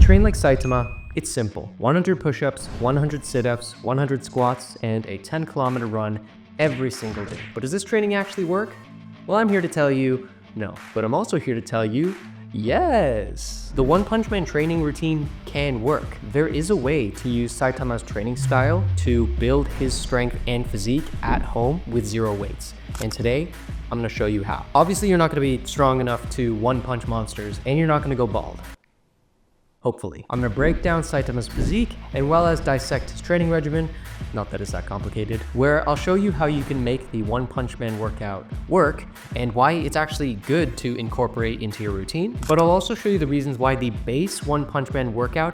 train like Saitama, it's simple. 100 push-ups, 100 sit-ups, 100 squats, and a 10-kilometer run every single day. But does this training actually work? Well, I'm here to tell you no, but I'm also here to tell you yes. The One Punch Man training routine can work. There is a way to use Saitama's training style to build his strength and physique at home with zero weights. And today, I'm gonna show you how. Obviously, you're not gonna be strong enough to one-punch monsters, and you're not gonna go bald. Hopefully. I'm gonna break down Saitama's physique, and well as dissect his training regimen, not that it's that complicated, where I'll show you how you can make the One Punch Man workout work, and why it's actually good to incorporate into your routine. But I'll also show you the reasons why the base One Punch Man workout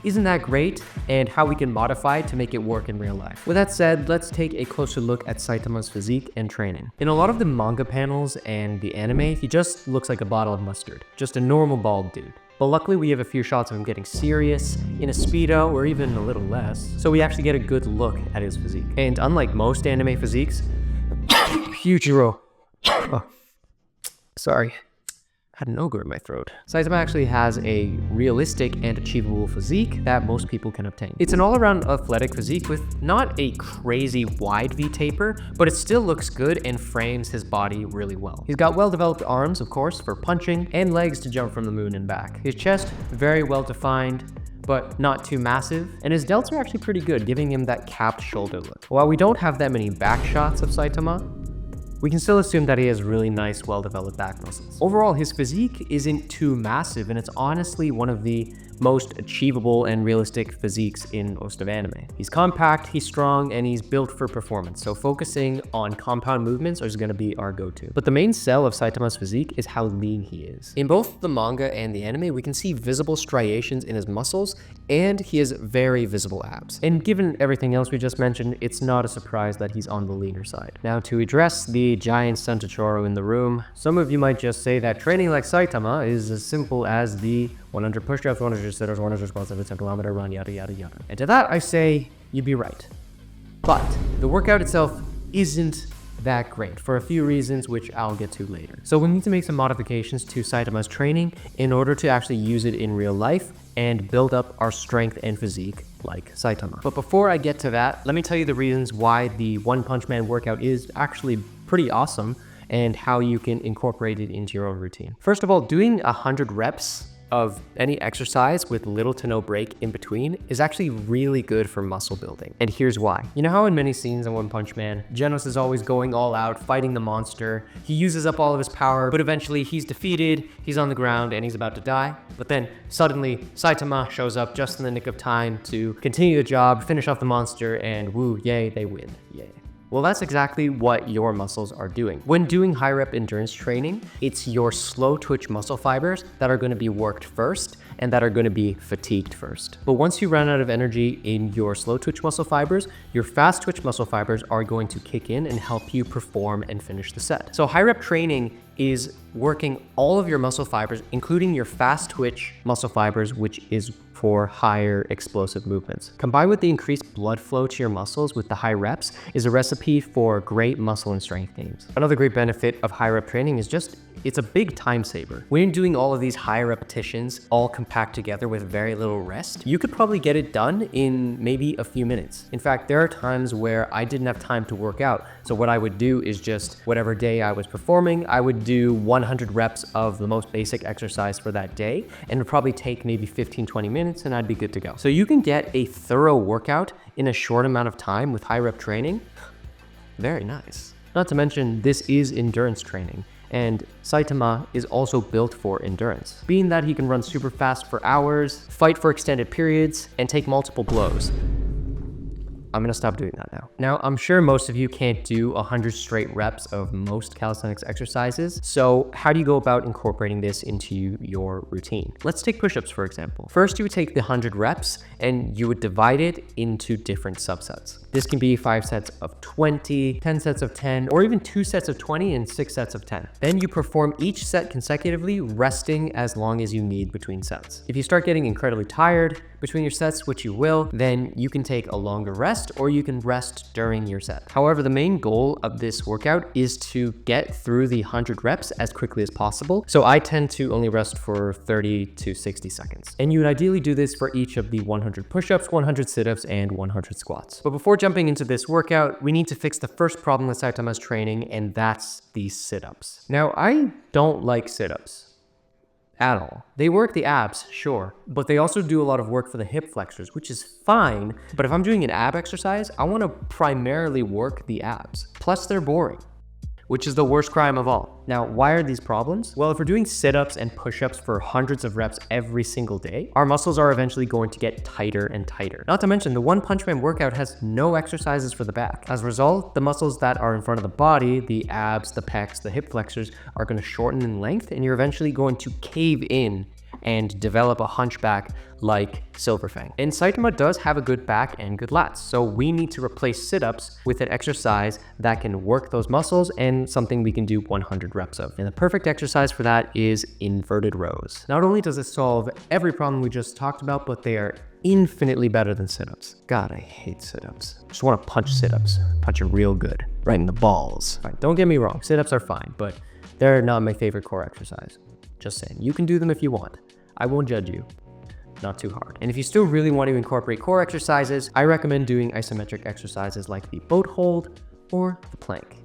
isn't that great, and how we can modify it to make it work in real life. With that said, let's take a closer look at Saitama's physique and training. In a lot of the manga panels and the anime, he just looks like a bottle of mustard. Just a normal bald dude. But luckily we have a few shots of him getting serious, in a Speedo, or even a little less, so we actually get a good look at his physique. And unlike most anime physiques, Yujiro, sorry, had an ogre in my throat. Saitama actually has a realistic and achievable physique that most people can obtain. It's an all-around athletic physique with not a crazy wide V-taper, but it still looks good and frames his body really well. He's got well-developed arms, of course, for punching, and legs to jump from the moon and back. His chest, very well-defined, but not too massive, and his delts are actually pretty good, giving him that capped shoulder look. While we don't have that many back shots of Saitama, we can still assume that he has really nice, well-developed back muscles. Overall, his physique isn't too massive, and it's honestly one of the most achievable and realistic physiques in most of anime. He's compact, he's strong, and he's built for performance, so focusing on compound movements is going to be our go-to. But the main sell of Saitama's physique is how lean he is. In both the manga and the anime, we can see visible striations in his muscles, and he has very visible abs. And given everything else we just mentioned, it's not a surprise that he's on the leaner side. Now, to address the giant Santachoro in the room, some of you might just say that training like Saitama is as simple as the 100 push-ups, 100 sit-ups, 100 squats, every 10-kilometer run, yada yada yada. And to that I say, you'd be right. But the workout itself isn't that great for a few reasons, which I'll get to later. So we need to make some modifications to Saitama's training in order to actually use it in real life and build up our strength and physique like Saitama. But before I get to that, let me tell you the reasons why the One Punch Man workout is actually pretty awesome and how you can incorporate it into your own routine. First of all, doing 100 reps of any exercise with little to no break in between is actually really good for muscle building. And here's why. You know how in many scenes in One Punch Man, Genos is always going all out, fighting the monster. He uses up all of his power, but eventually he's defeated, he's on the ground, and he's about to die. But then suddenly Saitama shows up just in the nick of time to continue the job, finish off the monster, and woo, yay, they win, yay. Well, that's exactly what your muscles are doing. When doing high rep endurance training, it's your slow twitch muscle fibers that are going to be worked first and that are going to be fatigued first. But once you run out of energy in your slow twitch muscle fibers, your fast twitch muscle fibers are going to kick in and help you perform and finish the set. So high rep training is working all of your muscle fibers, including your fast twitch muscle fibers, which is for higher explosive movements. Combined with the increased blood flow to your muscles with the high reps is a recipe for great muscle and strength gains. Another great benefit of high rep training is just it's a big time saver. When you're doing all of these high repetitions all compact together with very little rest, you could probably get it done in maybe a few minutes. In fact, there are times where I didn't have time to work out. So what I would do is just whatever day I was performing, I would do 100 reps of the most basic exercise for that day, and it would probably take maybe 15-20 minutes and I'd be good to go. So you can get a thorough workout in a short amount of time with high rep training. Very nice. Not to mention, this is endurance training, and Saitama is also built for endurance, being that he can run super fast for hours, fight for extended periods, and take multiple blows. I'm gonna stop doing that now. Now, I'm sure most of you can't do 100 straight reps of most calisthenics exercises, so how do you go about incorporating this into your routine? Let's take push-ups, for example. First, you would take the 100 reps and you would divide it into different subsets. This can be 5 sets of 20, 10 sets of 10, or even 2 sets of 20 and 6 sets of 10. Then you perform each set consecutively, resting as long as you need between sets. If you start getting incredibly tired between your sets, which you will, then you can take a longer rest or you can rest during your set. However, the main goal of this workout is to get through the 100 reps as quickly as possible. So I tend to only rest for 30 to 60 seconds. And you would ideally do this for each of the 100 push-ups, 100 sit-ups, and 100 squats. But before jumping into this workout, we need to fix the first problem with Saitama's training, and that's the sit-ups. Now, I don't like sit-ups at all. They work the abs, sure, but they also do a lot of work for the hip flexors, which is fine. But if I'm doing an ab exercise, I want to primarily work the abs. Plus, they're boring, which is the worst crime of all. Now, why are these problems? Well, if we're doing sit-ups and push-ups for hundreds of reps every single day, our muscles are eventually going to get tighter and tighter. Not to mention, the One Punch Man workout has no exercises for the back. As a result, the muscles that are in front of the body, the abs, the pecs, the hip flexors, are going to shorten in length, and you're eventually going to cave in and develop a hunchback like Silver Fang. And Saitama does have a good back and good lats, so we need to replace sit-ups with an exercise that can work those muscles and something we can do 100 reps of. And the perfect exercise for that is inverted rows. Not only does it solve every problem we just talked about, but they are infinitely better than sit-ups. God, I hate sit-ups. I just want to punch sit-ups. Punch them real good, right in the balls. Fine, don't get me wrong, sit-ups are fine, but they're not my favorite core exercise. Just saying, you can do them if you want. I won't judge you, not too hard. And if you still really want to incorporate core exercises, I recommend doing isometric exercises like the boat hold or the plank.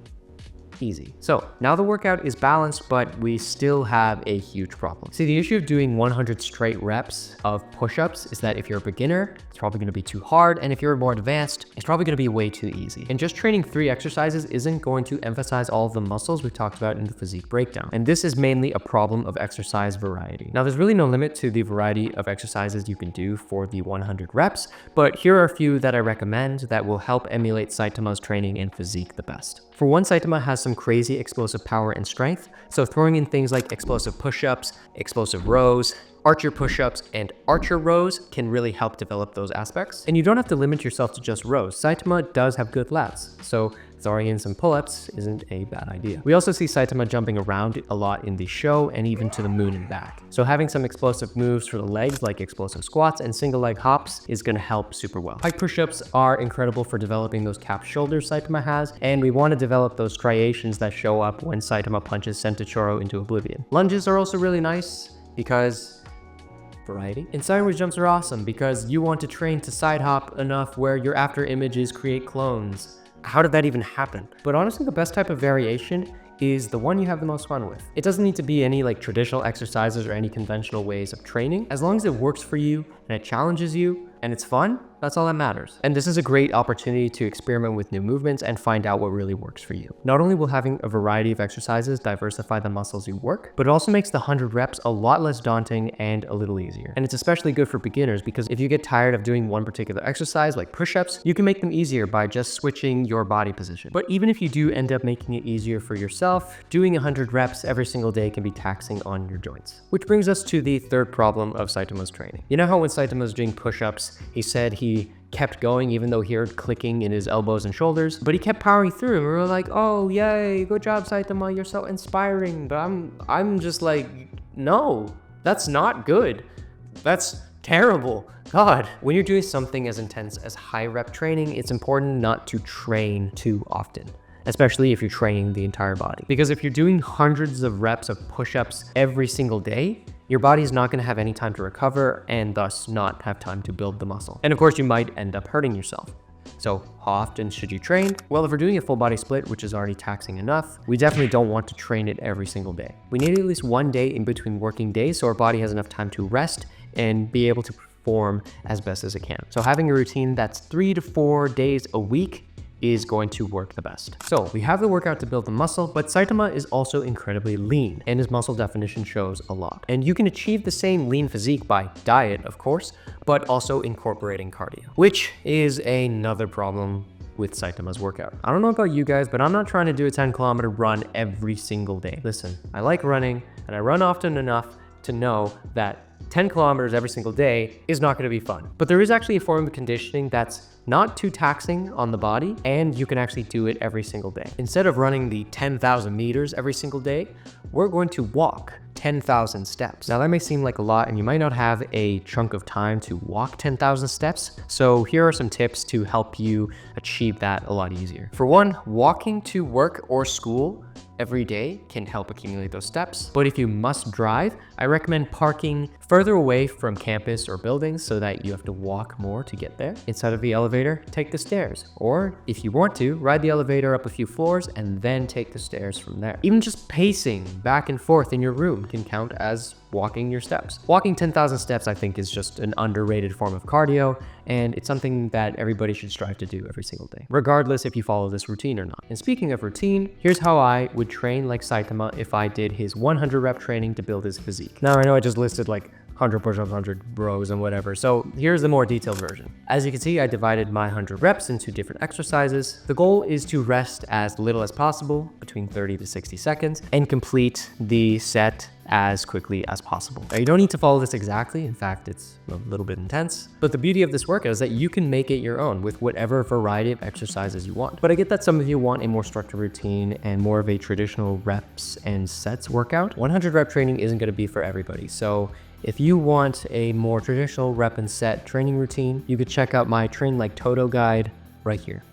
Easy. So now the workout is balanced, but we still have a huge problem. See, the issue of doing 100 straight reps of push-ups is that if you're a beginner, it's probably going to be too hard. And if you're more advanced, it's probably going to be way too easy. And just training 3 exercises isn't going to emphasize all of the muscles we talked about in the physique breakdown. And this is mainly a problem of exercise variety. Now, there's really no limit to the variety of exercises you can do for the 100 reps, but here are a few that I recommend that will help emulate Saitama's training and physique the best. For one, Saitama has some crazy explosive power and strength, so throwing in things like explosive push-ups, explosive rows, archer push-ups, and archer rows can really help develop those aspects. And you don't have to limit yourself to just rows. Saitama does have good lats, so throwing in some pull-ups isn't a bad idea. We also see Saitama jumping around a lot in the show and even to the moon and back. So having some explosive moves for the legs like explosive squats and single leg hops is going to help super well. Pike push-ups are incredible for developing those cap shoulders Saitama has, and we want to develop those striations that show up when Saitama punches Sentichoro into oblivion. Lunges are also really nice because variety. And sideways jumps are awesome because you want to train to side hop enough where your after images create clones. How did that even happen? But honestly, the best type of variation is the one you have the most fun with. It doesn't need to be any like traditional exercises or any conventional ways of training. As long as it works for you and it challenges you and it's fun, that's all that matters. And this is a great opportunity to experiment with new movements and find out what really works for you. Not only will having a variety of exercises diversify the muscles you work, but it also makes the 100 reps a lot less daunting and a little easier. And it's especially good for beginners because if you get tired of doing one particular exercise like push-ups, you can make them easier by just switching your body position. But even if you do end up making it easier for yourself, doing 100 reps every single day can be taxing on your joints. Which brings us to the third problem of Saitama's training. You know how when Saitama was doing push-ups, he said he kept going even though he heard clicking in his elbows and shoulders, but he kept powering through and we were like, oh yay, good job Saitama, you're so inspiring. But I'm just like, no, that's not good. That's terrible. God, when you're doing something as intense as high rep training, it's important not to train too often, especially if you're training the entire body. Because if you're doing hundreds of reps of push-ups every single day, your body's not going to have any time to recover and thus not have time to build the muscle. And of course, you might end up hurting yourself. So how often should you train? Well, if we're doing a full body split, which is already taxing enough, we definitely don't want to train it every single day. We need at least one day in between working days so our body has enough time to rest and be able to perform as best as it can. So having a routine that's 3 to 4 days a week is going to work the best. So we have the workout to build the muscle, but Saitama is also incredibly lean and his muscle definition shows a lot. And you can achieve the same lean physique by diet, of course, but also incorporating cardio, which is another problem with Saitama's workout. I don't know about you guys, but I'm not trying to do a 10-kilometer run every single day. Listen, I like running and I run often enough to know that 10 kilometers every single day is not going to be fun. But there is actually a form of conditioning that's not too taxing on the body, and you can actually do it every single day. Instead of running the 10,000 meters every single day, we're going to walk 10,000 steps. Now that may seem like a lot, and you might not have a chunk of time to walk 10,000 steps. So here are some tips to help you achieve that a lot easier. For one, walking to work or school every day can help accumulate those steps. But if you must drive, I recommend parking further away from campus or buildings so that you have to walk more to get there. Instead of the elevator, take the stairs. Or if you want to, ride the elevator up a few floors and then take the stairs from there. Even just pacing back and forth in your room can count as walking your steps. Walking 10,000 steps, I think, is just an underrated form of cardio, and it's something that everybody should strive to do every single day, regardless if you follow this routine or not. And speaking of routine, here's how I would train like Saitama if I did his 100 rep training to build his physique. Now, I know I just listed like 100 push-ups, 100 rows, and whatever. So here's the more detailed version. As you can see, I divided my 100 reps into different exercises. The goal is to rest as little as possible, between 30 to 60 seconds, and complete the set as quickly as possible. Now, you don't need to follow this exactly. In fact, it's a little bit intense. But the beauty of this workout is that you can make it your own with whatever variety of exercises you want. But I get that some of you want a more structured routine and more of a traditional reps and sets workout. 100 rep training isn't going to be for everybody. So if you want a more traditional rep and set training routine, you could check out my Train Like Toto guide right here.